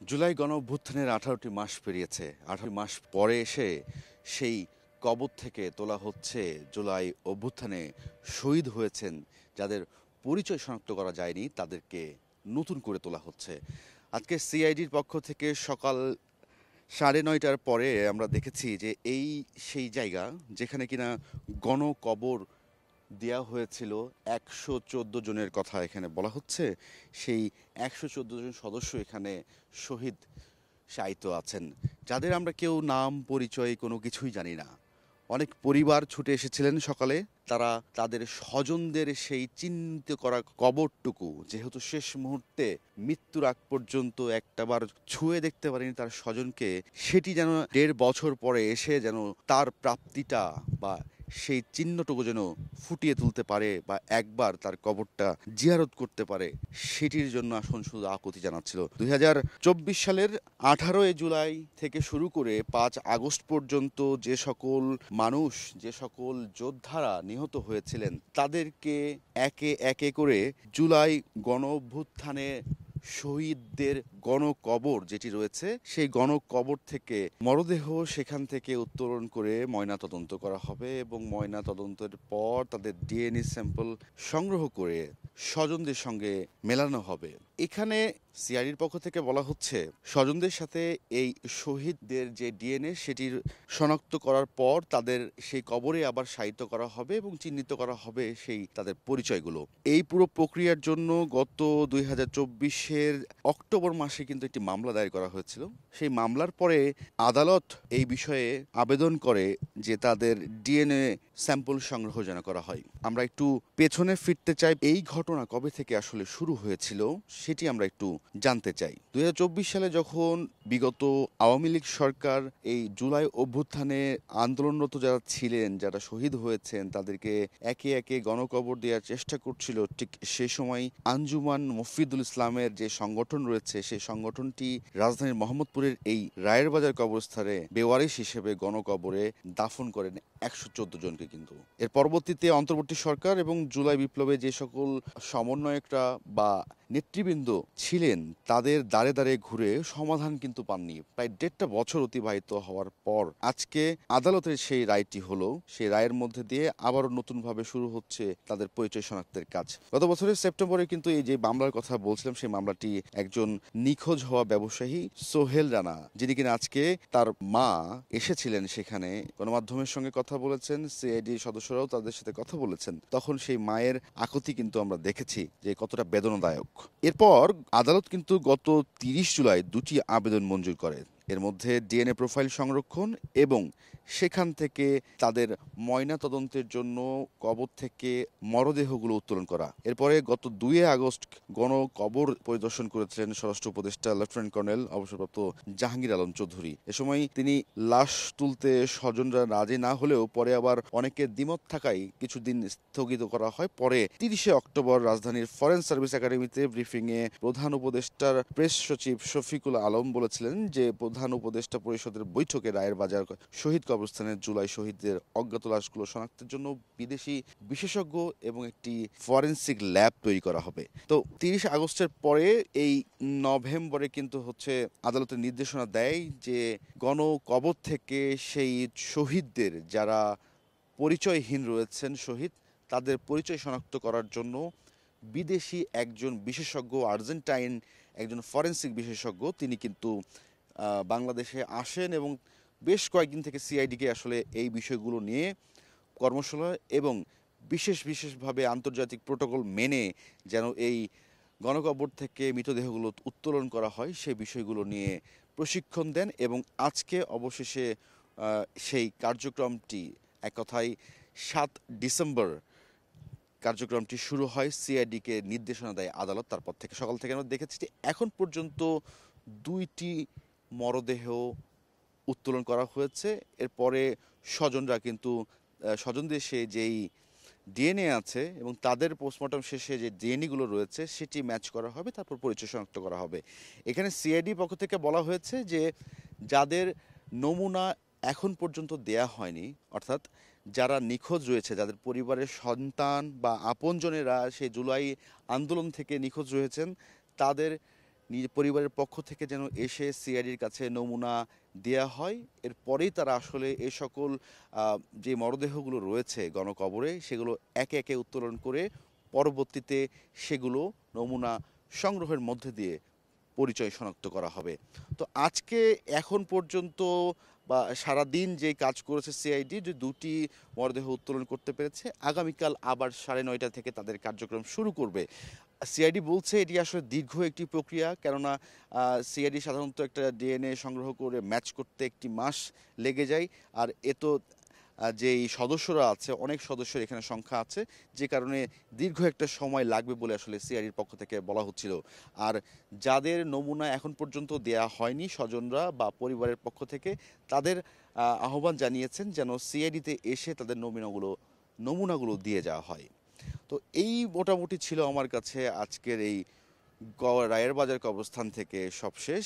জুলাই গণঅভ্যুত্থানের ১৮টি মাস পেরিয়েছে। ১৮ মাস পরে এসে সেই কবর থেকে তোলা হচ্ছে জুলাই অভ্যুত্থানে শহীদ হয়েছেন যাদের পরিচয় শনাক্ত করা যায়নি, তাদেরকে নতুন করে তোলা হচ্ছে। আজকে সিআইডির পক্ষ থেকে সকাল ৯:৩০টার পরে আমরা দেখেছি যে এই সেই জায়গা যেখানে কিনা গণকবর দেয়া হয়েছিল। ১১৪ জনের কথা এখানে বলা হচ্ছে। সেই ১১৪ জন সদস্য এখানে শহীদ শায়িত আছেন, যাদের আমরা কেউ নাম পরিচয় কোনো কিছুই জানি না। অনেক পরিবার ছুটে এসেছিলেন সকালে। তারা তাদের স্বজনদের সেই চিহ্নিত করা কবরটুকু, যেহেতু শেষ মুহূর্তে মৃত্যুর আগ পর্যন্ত একটাবার ছুঁয়ে দেখতে পারেনি তার স্বজনকে, সেটি যেন ১.৫ বছর পরে এসে যেন তার প্রাপ্তিটা বা সেই চিহ্নটুকু যেন ফুটিয়ে তুলতে পারে বা একবার তার কবরটা জিয়ারত করতে পারে, সেটির জন্য আসলে শুধু আকুতি জানাচ্ছিল। ২০২৪ সালের ১৮ই জুলাই থেকে শুরু করে ৫ আগস্ট পর্যন্ত যে সকল মানুষ, যে সকল যোদ্ধারা নিহত হয়েছিলেন, তাদেরকে একে একে করে জুলাই গণ অভ্যুত্থানে শহীদদের গণকবর যেটি রয়েছে, সেই গণকবর থেকে মরদেহ সেখান থেকে উত্তোলন করে ময়নাতদন্ত করা হবে এবং ময়নাতদন্তের পর তাদের ডিএনএ স্যাম্পল সংগ্রহ করে স্বজনদের সঙ্গে মেলানো হবে। এখানে সিআইডির পক্ষ থেকে বলা হচ্ছে, স্বজনদের সাথে এই শহীদদের যে ডিএনএ সেটির শনাক্ত করার পর তাদের সেই কবরে আবার শায়িত করা হবে এবং চিহ্নিত করা হবে সেই তাদের পরিচয়গুলো। এই পুরো প্রক্রিয়ার জন্য গত ২০২৪-এর অক্টোবর মাসে কিন্তু একটি মামলা দায়ের করা হয়েছিল। সেই মামলার পরে আদালত এই বিষয়ে আবেদন করে যে তাদের ডিএনএ স্যাম্পল সংগ্রহ যেন করা হয়। আমরা একটু পেছনে ফিরতে চাই, এই ঘটনা কবে থেকে আসলে শুরু হয়েছিল সেটি আমরা একটু জানতে চাই। ২০২৪ সালে যখন বিগত আওয়ামী লীগ সরকার এই জুলাই অভ্যুত্থানে আন্দোলনরত যারা ছিলেন, যারা শহীদ হয়েছেন, তাদেরকে একে একে গণকবর দেওয়ার চেষ্টা করছিল, ঠিক সে সময় আঞ্জুমান মফিদুল ইসলামের যে সংগঠন রয়েছে, সেই সংগঠনটি রাজধানীর মোহাম্মদপুরের এই রায়ের বাজার কবরস্থানে বেওয়ারিশ হিসেবে গণকবরে দাফন করেন ১১৪ জনকে। কিন্তু এর পরবর্তীতে অন্তর্বর্তী সরকার এবং জুলাই বিপ্লবে যে সকল সমন্বয়করা বা নেতৃবৃন্দ ছিলেন, তাদের দ্বারে দ্বারে ঘুরে সমাধান কিন্তু পাননি। প্রায় ১.৫ বছর অতিবাহিত হওয়ার পর আজকে আদালতের সেই রায়টি হলো। সেই রায়ের মধ্যে দিয়ে আবারও নতুনভাবে শুরু হচ্ছে তাদের পরিচয় শনাক্তের কাজ। গত বছরের সেপ্টেম্বরে কিন্তু এই যে মামলার কথা বলছিলাম, সেই মামলাটি একজন নিখোঁজ হওয়া ব্যবসায়ী সোহেল রানা, যিনি কিনা আজকে তার মা এসেছিলেন সেখানে, গণমাধ্যমের সঙ্গে কথা বলেছেন, সিআইডি সদস্যরাও তাদের সাথে কথা বলেছেন, তখন সেই মায়ের আকুতি কিন্তু আমরা দেখেছি যে কতটা বেদনাদায়ক। এরপর আদালত কিন্তু গত ৩০ জুলাই দুটি আবেদন মঞ্জুর করে। এর মধ্যে ডিএনএ প্রোফাইল সংরক্ষণ এবং সেখান থেকে তাদের ময়না তদন্তের জন্য কবর থেকে মরদেহগুলো উত্তোলন করা। এরপরে গত ২ আগস্ট গণ কবর পরিদর্শন করেছিলেন স্বরাষ্ট্র উপদেষ্টা লেফটেন্যান্ট কর্নেল অবসরপ্রাপ্ত জাহাঙ্গীর আলম চৌধুরী। এ সময় তিনি লাশ তুলতে স্বজনরা রাজি না হলেও পরে আবার অনেকের দ্বিমত থাকায় কিছুদিন স্থগিত করা হয়। পরে ৩০শে অক্টোবর রাজধানীর ফরেন সার্ভিস একাডেমিতে ব্রিফিংয়ে প্রধান উপদেষ্টার প্রেস সচিব শফিকুল আলম বলেছিলেন যে প্রধান উপদেষ্টা পরিষদের বৈঠকে রায়ের বাজার শহীদ কবরস্থানের জুলাই শহীদদের অজ্ঞাত লাশগুলো শনাক্তের জন্য বিদেশি বিশেষজ্ঞ এবং একটি ফরেনসিক ল্যাব তৈরি করা হবে। তো ৩০ আগস্টের পরে এই নভেম্বরে কিন্তু হচ্ছে আদালতের নির্দেশনা দেয় যে গণ কবর থেকে সেই শহীদদের যারা পরিচয়হীন রয়েছেন শহীদ, তাদের পরিচয় শনাক্ত করার জন্য বিদেশি একজন বিশেষজ্ঞ, আর্জেন্টাইন একজন ফরেনসিক বিশেষজ্ঞ, তিনি কিন্তু বাংলাদেশে আসেন এবং বেশ কয়েকদিন থেকে সিআইডিকে আসলে এই বিষয়গুলো নিয়ে কর্মশালা এবং বিশেষভাবে আন্তর্জাতিক প্রোটোকল মেনে যেন এই গণকবর থেকে মৃতদেহগুলো উত্তোলন করা হয় সেই বিষয়গুলো নিয়ে প্রশিক্ষণ দেন। এবং আজকে অবশেষে সেই কার্যক্রমটি, এক কথায় ৭ ডিসেম্বর কার্যক্রমটি শুরু হয়। সিআইডিকে নির্দেশনা দেয় আদালত। তারপর থেকে সকাল থেকে আমরা দেখেছি যে এখন পর্যন্ত ২টি মরদেহ উত্তোলন করা হয়েছে। এরপরে স্বজনরা কিন্তু স্বজনদের সে যেই ডিএনএ আছে এবং তাদের পোস্টমর্টম শেষে যে ডিএনএগুলো রয়েছে সেটি ম্যাচ করা হবে, তারপর পরিচয় শনাক্ত করা হবে। এখানে সিআইডি পক্ষ থেকে বলা হয়েছে যে যাদের নমুনা এখন পর্যন্ত দেয়া হয়নি, অর্থাৎ যারা নিখোঁজ রয়েছে, যাদের পরিবারের সন্তান বা আপনজনেরা সেই জুলাই আন্দোলন থেকে নিখোঁজ রয়েছেন, তাদের নিজ পরিবারের পক্ষ থেকে যেন এসে সিআইডির কাছে নমুনা দেয়া হয়। এরপরেই তারা আসলে এ সকল যে মরদেহগুলো রয়েছে গণকবরে সেগুলো একে একে উত্তোলন করে পরবর্তীতে সেগুলো নমুনা সংগ্রহের মধ্যে দিয়ে পরিচয় শনাক্ত করা হবে। তো আজকে এখন পর্যন্ত বা সারাদিন যে কাজ করেছে সিআইডি, যে দুটি মরদেহ উত্তোলন করতে পেরেছে, আগামীকাল আবার 9:30 থেকে তাদের কার্যক্রম শুরু করবে। সিআইডি বলছে এটি আসলে দীর্ঘ একটি প্রক্রিয়া, কেননা সিআইডি সাধারণত একটা ডিএনএ সংগ্রহ করে ম্যাচ করতে 1 মাস লেগে যায়। আর এ তো যেই সদস্যরা আছে, অনেক সদস্যের এখানে সংখ্যা আছে, যে কারণে দীর্ঘ একটা সময় লাগবে বলে আসলে সিআইডির পক্ষ থেকে বলা হচ্ছিল। আর যাদের নমুনা এখন পর্যন্ত দেয়া হয়নি স্বজনরা বা পরিবারের পক্ষ থেকে, তাদের আহ্বান জানিয়েছেন যেন সিআইডিতে এসে তাদের নমুনাগুলো দিয়ে যাওয়া হয়। তো এই মোটামুটি ছিল আমার কাছে আজকের এই রায়ের বাজার কবরস্থান থেকে সবশেষ।